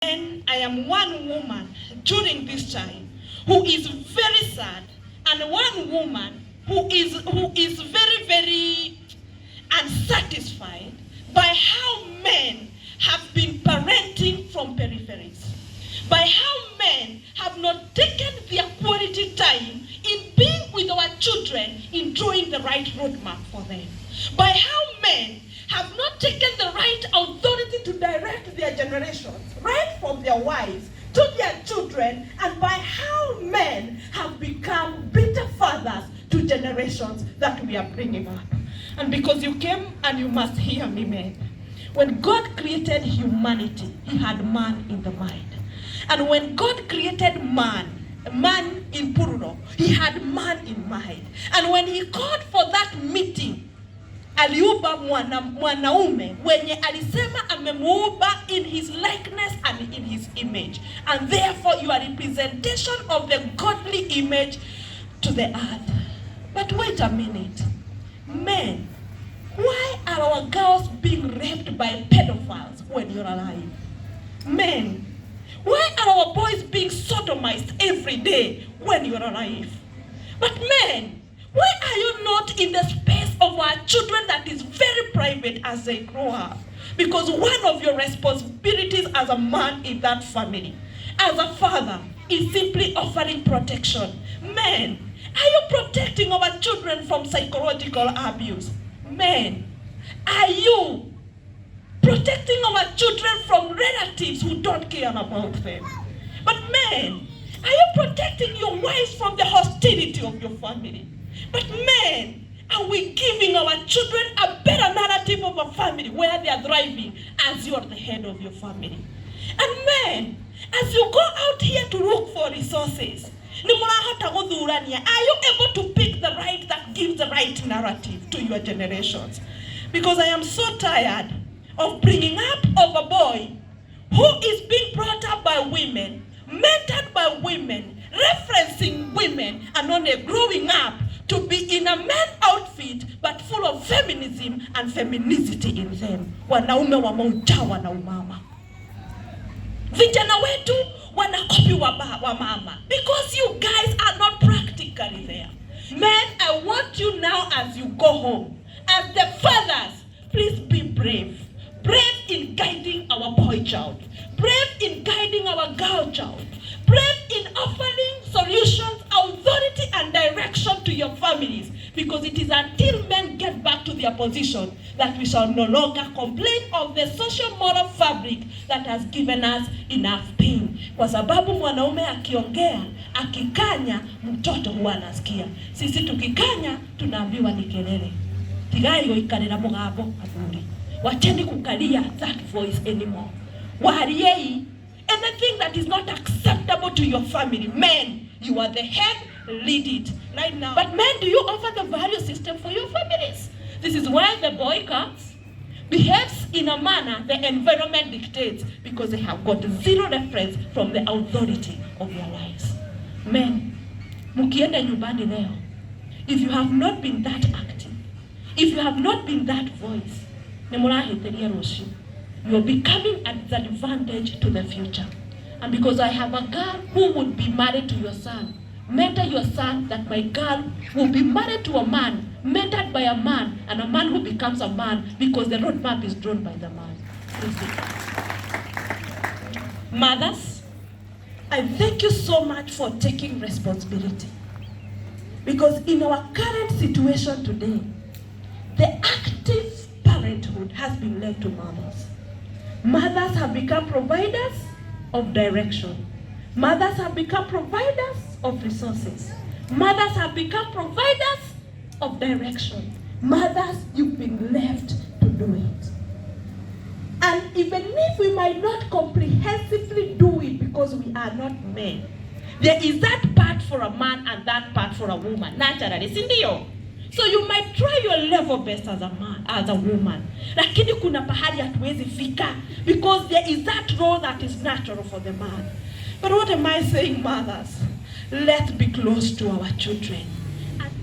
And I am one woman during this time who is very sad, and one woman who is very, very unsatisfied by how men have been parenting from peripheries, by how men have not taken their quality time in being with our children, in drawing the right roadmap for them, by how men have not taken the right authority to direct their generations, right from their wives to their children, and by how men have become bitter fathers to generations that we are bringing up. And because you came, and you must hear me, men, when God created humanity, he had man in the mind. And when God created man in plural, he had man in mind. And when he called for that meeting, aliumba mwanaume wenye alisema amemuumba in his likeness and in his image, and therefore you are representation of the godly image to the earth. But wait a minute, men, why are our girls being raped by pedophiles when you're alive? Men, why are our boys being sodomized every day when you're alive? But men, why are you not in the space of our children that is very private as they grow up? Because one of your responsibilities as a man in that family, as a father, is simply offering protection. Men, are you protecting our children from psychological abuse? Men, are you protecting our children from relatives who don't care about them? But men, are you protecting your wives from the hostility of your family? But men, are we giving our children a better narrative of a family where they are thriving as you are the head of your family? And men, as you go out here to look for resources, are you able to pick the right that gives the right narrative to your generations? Because I am so tired of bringing up of a boy who is being brought up by women, mentored by women, referencing women, and only growing up to be in a man outfit but full of feminism and feminicity in them. Wanaume wameujawa na umama. Vijana wetu wanakopi wa mama because you guys are not practically there. Men, I want you now as you go home, as the fathers, please be brave. Brave in guiding our boy child. Brave in guiding our girl child. Brave in offering solutions, authority, and direction to your families. Because it is until men get back to their position that we shall no longer complain of the social moral fabric that has given us enough pain. Kwa sababu mwanaume akiongea, akikanya, mtoto huwa anasikia. Sisi tukikanya, tunaambiwa ni kelele. Tigayo ikarira mugambo aburi. Wacheni kukalia that voice anymore. Wahariei, anything that is not acceptable to your family, men, you are the head, lead it right now. But men, do you offer the value system for your families? This is where the boy comes, behaves in a manner the environment dictates, because they have got zero reference from the authority of their lives. Men, mukienda nyumbani leo, if you have not been that active, if you have not been that voice, you are becoming a disadvantage to the future. And because I have a girl who would be married to your son, mentor your son that my girl will be married to a man, mentored by a man, and a man who becomes a man because the roadmap is drawn by the man. Mothers, I thank you so much for taking responsibility. Because in our current situation today, the active parenthood has been left to mothers. Mothers have become providers of direction. Mothers have become providers of resources. Mothers have become providers of direction. Mothers, you've been left to do it. And even if we might not comprehensively do it because we are not men, there is that part for a man and that part for a woman. Naturally, sindio? So you might try your level best as a man, as a woman. Lakini kuna pahali hatuwezi fika because there is that role that is natural for the man. But what am I saying, mothers? Let's be close to our children.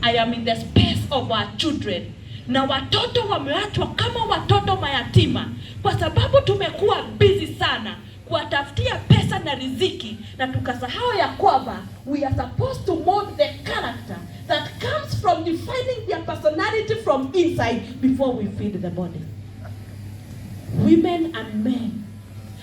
I am in the space of our children. Na watoto wameachwa kama watoto mayatima kwa sababu tumekuwa busy sana kuwatafutia pesa na riziki, na tukasahau ya kwamba we are supposed to mold the character that comes from defining their personality from inside before we feed the body. Women and men,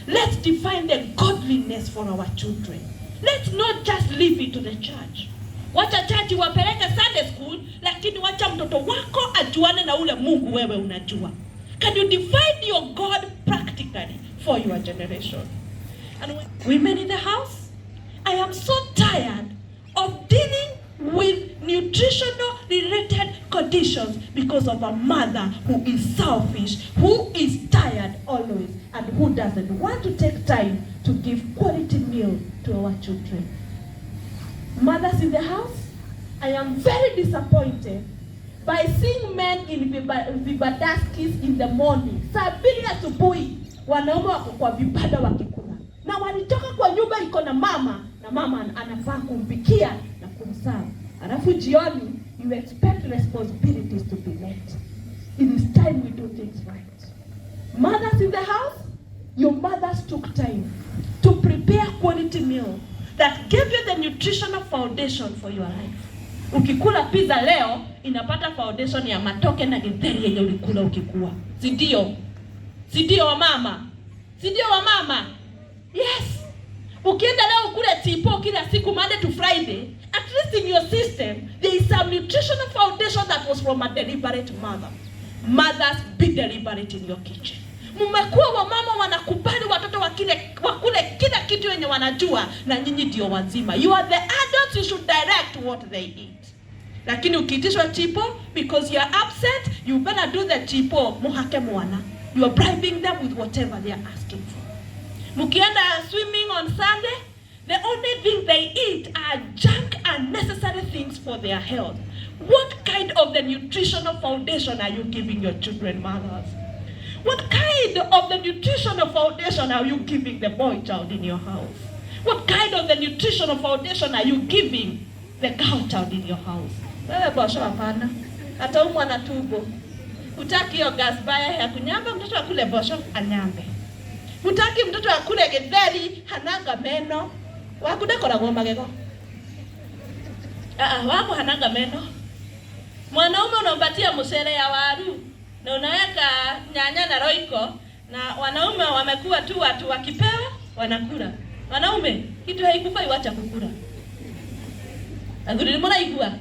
let's define the godliness for our children. Let's not just leave it to the church. Wacha church wapeleke Sunday school, lakini wacha mtoto wako ajuane na ule Mungu wewe unajua. Can you define your God practically for your generation? And women in the house, I am so tired of dealing with nutritional related conditions because of a mother who is selfish, who is tired always, and who doesn't want to take time to give quality meal to our children. Mothers in the house, I am very disappointed by seeing men in vibadaskis in the morning. Saa 2 asubuhi wanaume wako kwa vibada wakikula, na walitoka kwa nyumba iko na mama, na mama anafaa kumpikia na kumserve. Alafu jioni you expect responsibilities to be met. It is time we do things right. Mothers in the house, your mothers took time to prepare quality meal that gave you the nutritional foundation for your life. Ukikula pizza leo inapata foundation ya matoke na githeri yenye ulikula ukikua. Si ndio wa mama? Si ndio wa mama? Yes. Ukienda leo ukule tipo kila siku Monday to Friday, at least in your system there is some nutritional foundation that was from a deliberate mother. Mothers, be deliberate in your kitchen. Mmekuwa wa mama wanakubali watoto wakule kila kitu yenye wanajua, na nyinyi ndio wazima. You are the adults, you should direct what they eat. Lakini ukiitishwa chipo because you are upset, you better do the chipo muhake mwana. You are bribing them with whatever they are asking for. Mukienda swimming on Sunday, the only thing they eat are junk and necessary things for their health. What kind of the nutritional foundation are you giving your children, mothers? What kind of the nutritional foundation are you giving the boy child in your house? What kind of the nutritional foundation are you giving the girl child in your house? Wewe bosho hapana. Hata umwa tumbo. Utaki hiyo gas baya ya kunyamba mtoto akule bosho anyambe. Utaki mtoto akule githeri hananga meno. Wakudekora ngoma gego. Wako hananga meno. Mwanaume unampatia musere ya waru na unaweka nyanya na roiko, na wanaume wamekuwa tu watu wakipewa wanakula. Wanaume kitu haikufai wacha kukula. Aguri mbona igua?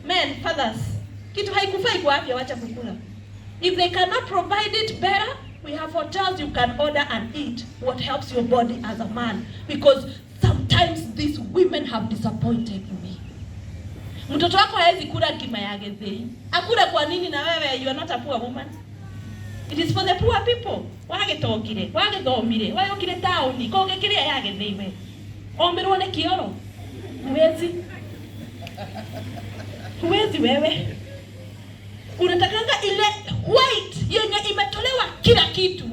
Men, fathers, kitu haikufai kwa afya wacha kukula. If they cannot provide it better, we have hotels you can order and eat what helps your body as a man, because sometimes these women have disappointed me. Mtoto wako hawezi kula kima ya githeri. Akula kwa nini na wewe you are not a poor woman? It is for the poor people. Wagetogire, wagethomire, wayokire taoni, koge kiria ya githeri we. Ombirwo ne kioro. Huwezi wewe. Unatakanga ile white yenye imetolewa kila kitu.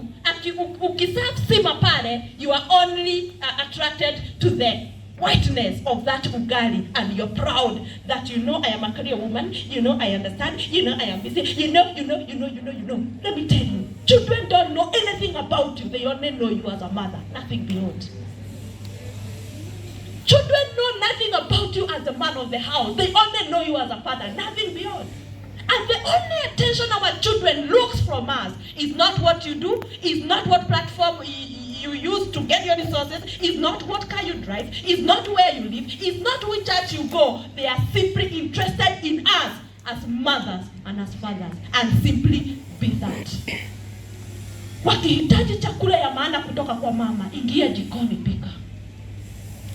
Ukiserve sima pale, you are only attracted to the whiteness of that ugali, and you're proud that you know I am a career woman, you know I understand, you know I am busy, you know. Let me tell you, children don't know anything about you. They only know you as a mother, nothing beyond. Children know nothing about you as the man of the house. They only know you as a father, nothing beyond. And the only attention our children looks from us is not what you do, is not what platform you use to get your resources, is not what car you drive, is not where you live, is not which church you go. They are simply interested in us as mothers and as fathers, and simply be that. Wakihitaji chakula ya maana kutoka kwa mama, ingia jikoni pika.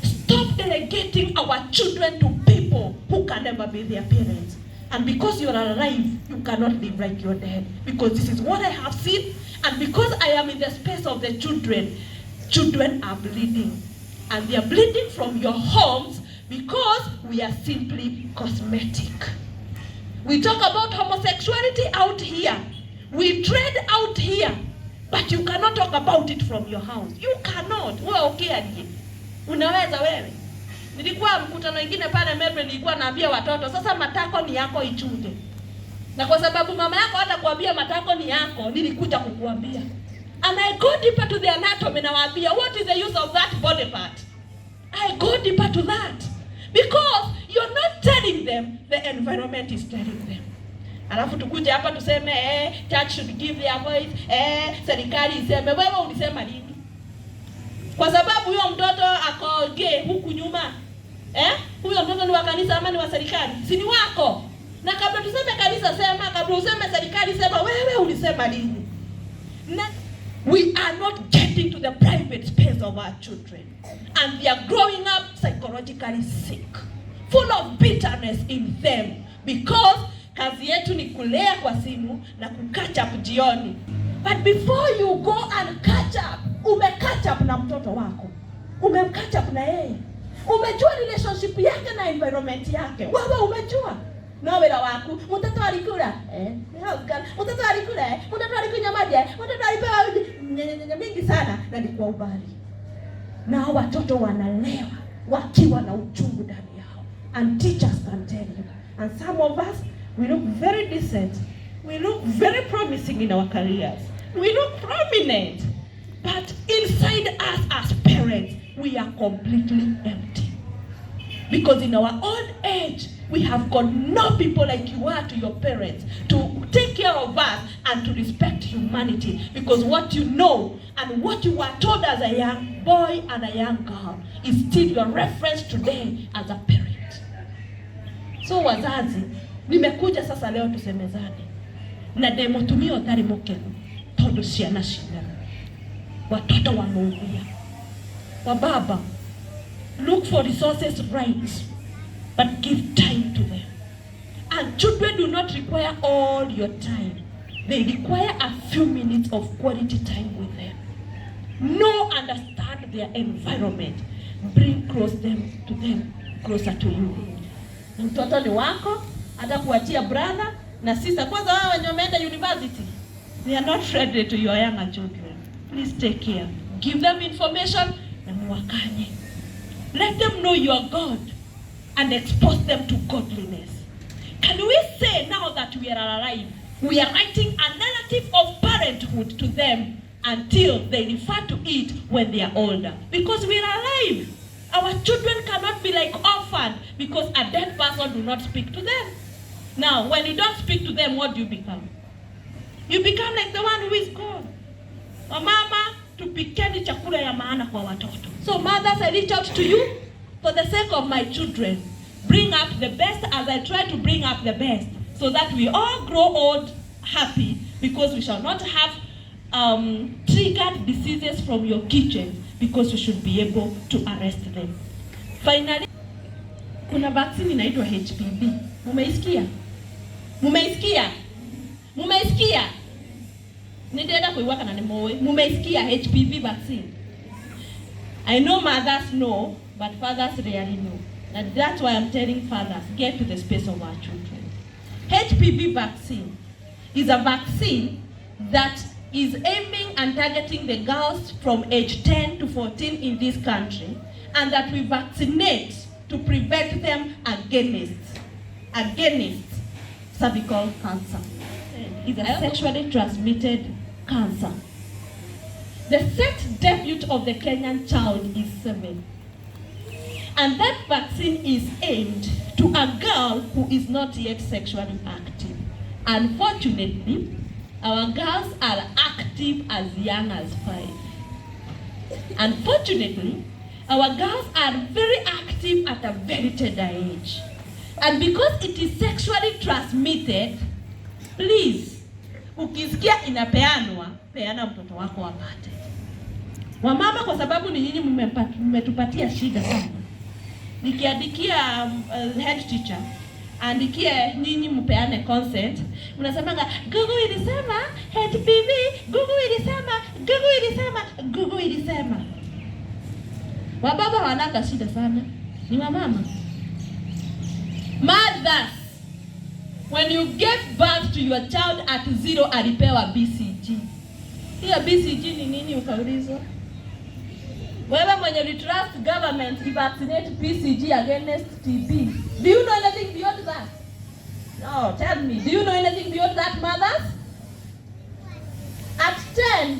Stop delegating our children to people who can never be their parents. And because you are alive, you cannot live like you're dead. Because this is what I have seen. And because I am in the space of the children, children are bleeding. And they are bleeding from your homes because we are simply cosmetic. We talk about homosexuality out here. We trade out here. But you cannot talk about it from your house. You cannot. Wewe ukiaje? Unaweza wewe? Nilikuwa mkutano mwingine pale Melbourne, nilikuwa naambia watoto, sasa matako ni yako ichunge. Na kwa sababu mama yako hata kuambia matako ni yako, nilikuja kukuambia. And I go deeper to the anatomy na waambia, what is the use of that body part? I go deeper to that. Because you're not telling them, the environment is telling them. Alafu tukuje hapa tuseme church should give their voice, serikali iseme. Wewe ulisema nini? Kwa sababu huyo mtoto ako gay huku nyuma. Huyo mtoto ni wa kanisa ama ni wa serikali? Si ni wako. Na kabla tuseme kanisa sema, kabla useme serikali sema, wewe ulisema nini? We are not getting to the private space of our children. And they are growing up psychologically sick, full of bitterness in them, because kazi yetu ni kulea kwa simu na kukatch up jioni. But before you go and catch up, umekatch up na mtoto wako, umemkatch up na yeye, umejua relationship yake na environment yake. Wewe umejua na wera waku, mtoto alikula mtoto alikula, mtoto alikunywa maji, mtoto alipewa nyanya mingi sana, na ni kwa ubali. Na watoto wanalewa wakiwa na uchungu ndani yao. And teachers can tell you. And some of us, we look very decent, we look very promising in our careers, we look prominent, but inside us as parents, we are completely empty. Because in our old age, we have got no people like you are to your parents to take care of us and to respect humanity. Because what you know and what you were told as a young boy and a young girl is still your reference today as a parent. So wazazi, nimekuja sasa leo tusemezane. Na demo tumio thari mokenu, todo siana shindana. Watoto wameumia. Wababa, look for resources right, but give time to them. And children do not require all your time. They require a few minutes of quality time with them. Know, understand their environment. Bring closer to you. Mtoto ni wako, hata kuachia brother na sister. Kwanza wao wenye wameenda university, they are not ready to your younger children. Please take care. Give them information na muwakanye. Let them know your God and expose them to godliness. Can we say now that we are alive, we are writing a narrative of parenthood to them until they refer to it when they are older? Because we are alive. Our children cannot be like orphaned because a dead person do not speak to them. Now, when you don't speak to them, what do you become? You become like the one who is gone. Mama, tupikeni chakula ya maana kwa watoto. So mothers, I reach out to you for the sake of my children. Bring up the best as I try to bring up the best, so that we all grow old happy, because we shall not have triggered diseases from your kitchen, because we should be able to arrest them. Finally, kuna vaccine inaitwa HPV. Mumeisikia? Mumeisikia? Mumeisikia? Nitaenda kuiwaka na nemoe. Mumeisikia HPV vaccine? I know mothers know, but fathers rarely know. And that's why I'm telling fathers, get to the space of our children. HPV vaccine is a vaccine that is aiming and targeting the girls from age 10 to 14 in this country, and that we vaccinate to prevent them against cervical cancer. It's a sexually transmitted cancer. The sex debut of the Kenyan child is 7. And that vaccine is aimed to a girl who is not yet sexually active. Unfortunately, our girls are active as young as 5. Unfortunately, our girls are very active at a very tender age. And because it is sexually transmitted, please, ukisikia inapeanwa, peana mtoto wako apate. Wamama, kwa sababu ni nyinyi mmetupatia shida sana. Nikiandikia head teacher, andikie nyinyi mpeane consent, mnasemanga Google ilisema HPV, Google ilisema. Wababa wanaka shida sana, ni wamama. Mothers, when you gave birth to your child at 0 alipewa BCG. Hiyo BCG ni nini ukaulizwa? Wewe mwenye trust government vaccinate BCG against TB. Do you know anything beyond that? No, tell me. Do you know anything beyond that, mothers? At 10,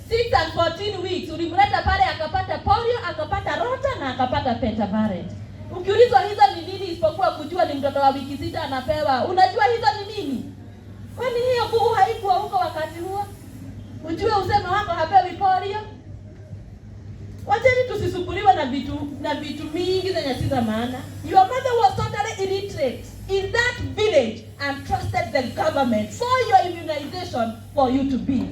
6 and 14 weeks ulimleta pale akapata polio, akapata rota na akapata pentavalent. Ukiulizwa hizo ni nini isipokuwa kujua ni mtoto wa wiki 6 anapewa, unajua hizo ni nini? Kwani hiyo kuhu haikuwa huko wakati huo? Ujue usema wako hapewi polio? Wacheni tusisukuliwe na vitu mingi zenye si za maana. Your mother was totally illiterate in that village and trusted the government for your immunization for you to be.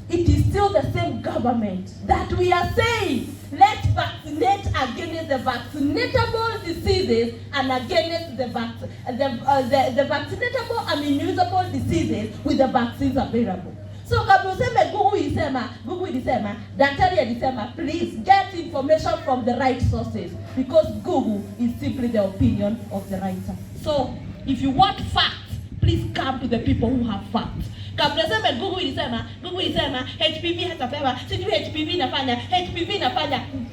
It is still the same government that we are saying, let's vaccinate against the vaccinatable diseases and against the vaccinatable and immunizable diseases with the vaccines available. So kabla useme Google ilisema, daktari alisema, please get information from the right sources, because Google is simply the opinion of the writer. So if you want facts, please come to the people who have facts. Kabla useme Google ilisema HPV hatapewa, sijui HPV inafanya,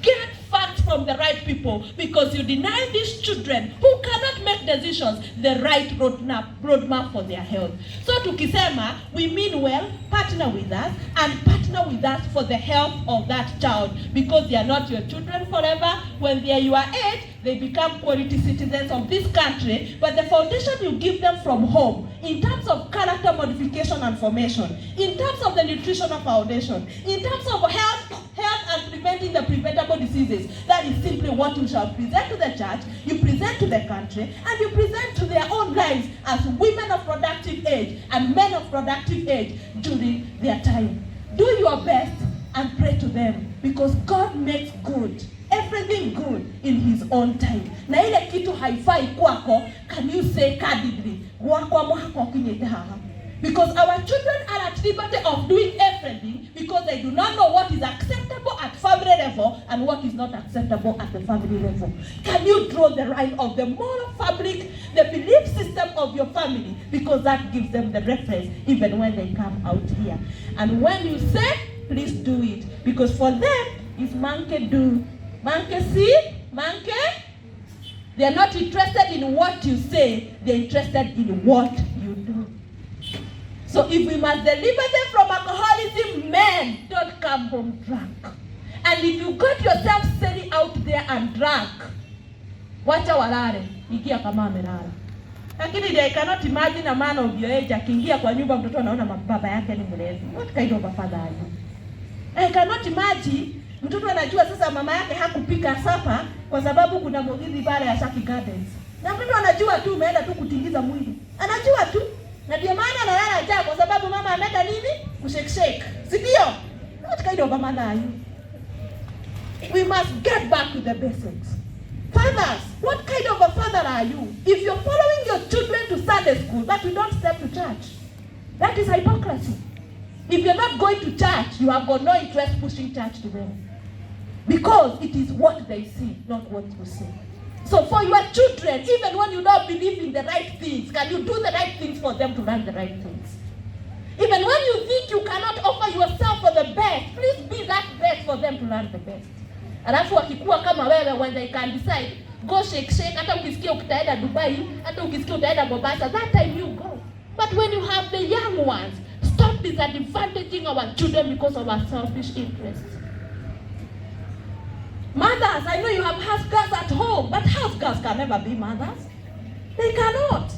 get facts from the right people, because you deny these children who cannot make decisions the right roadmap for their health. So tukisema, we mean well, partner with us and partner with us for the health of that child, because they are not your children forever. When they are your age, they become quality citizens of this country, but the foundation you give them from home, in terms of character modification and formation, in terms of the nutritional foundation, in terms of health and preventing the preventable diseases, that is simply what you shall present to the church, you present to the country, and you present to their own lives as women of productive age and men of productive age during their time. Do your best and pray to them, because God makes good, everything good in his own time. Na ile kitu haifai kwako, can you say candidly, wako mwako kinyete haha? Because our children are at liberty of doing everything, because they do not know what is acceptable at family level and what is not acceptable at the family level. Can you draw the line of the moral fabric, the belief system of your family, because that gives them the reference even when they come out here. And when you say, please do it, because for them, if monkey do, monkey see, monkey, they are not interested in what you say, they are interested in what you do. So if we must deliver them from alcoholism, men, don't come home drunk. And if you got yourself sailing out there and drunk, wacha walale, ingia kama amelala. Lakini I cannot imagine a man of your age akiingia kwa nyumba mtoto anaona baba yake ni mlevi. What kind of a father are you? I cannot imagine mtoto anajua sasa mama yake hakupika sapa kwa sababu kuna mogizi pale ya Shaki Gardens. Na mtoto anajua tu umeenda tu kutingiza mwili. Anajua tu. Na ndio maana analala njaa kwa sababu mama ameenda nini? Kushake. Si ndio? What kind of a mother are you? We must get back to the basics. Fathers, what kind of a father are you? If you're following your children to Sunday school, but you don't step to church, that is hypocrisy. If you're not going to church, you have got no interest pushing church to them. Because it is what they see, not what you see. So for your children, even when you don't believe in the right things, can you do the right things for them to learn the right things? Even when you think you cannot offer yourself for the best, please be that best for them to learn the best. Alafu wakikuwa kama wewe, when they can decide, go shake, hata ukisikia utaenda Dubai, hata ukisikia utaenda Mombasa, that time you go. But when you have the young ones, stop disadvantaging our children because of our selfish interests. Mothers, I know you have house girls at home, but house girls can never be mothers. They cannot.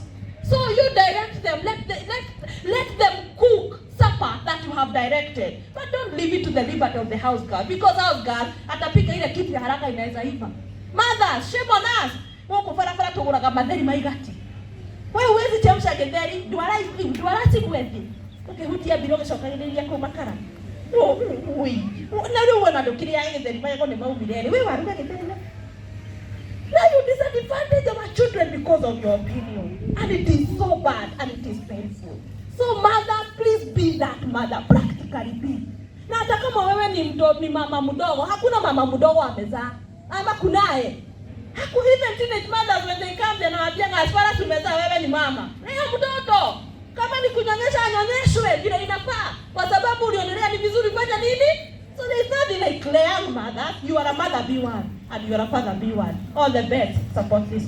So you direct them, let them cook supper that you have directed. But don't leave it to the liberty of the house girl, because house girl atapika ile kitu ya haraka inaweza iva. Mothers, shame on us. Wako fara tuguraga matheri maigati. Wewe huwezi chemsha githeri, ndwara sikwezi. Ukihutia bilo gicokagiriria kwa makara. Ui. Na leo wana ndokiria githeri maiko ni maumire. Wewe waruga githeri. Now you disadvantage our children because of your opinion. And it is so bad and it is painful. So mother, please be that mother, practically be. Na hata kama wewe ni mama mdogo, hakuna mama mdogo amezaa. Ama kunaye. Even teenage mothers when they come, wanawaambia as far as umezaa wewe ni mama. Lea mtoto. Kama ni kunyonyesha anyonyeshwe vile inafaa. Kwa sababu ulionelea ni vizuri fanya nini? So there is nothing like young mother. You are a mother, be one. And you are a father, be one. All the best. Support this.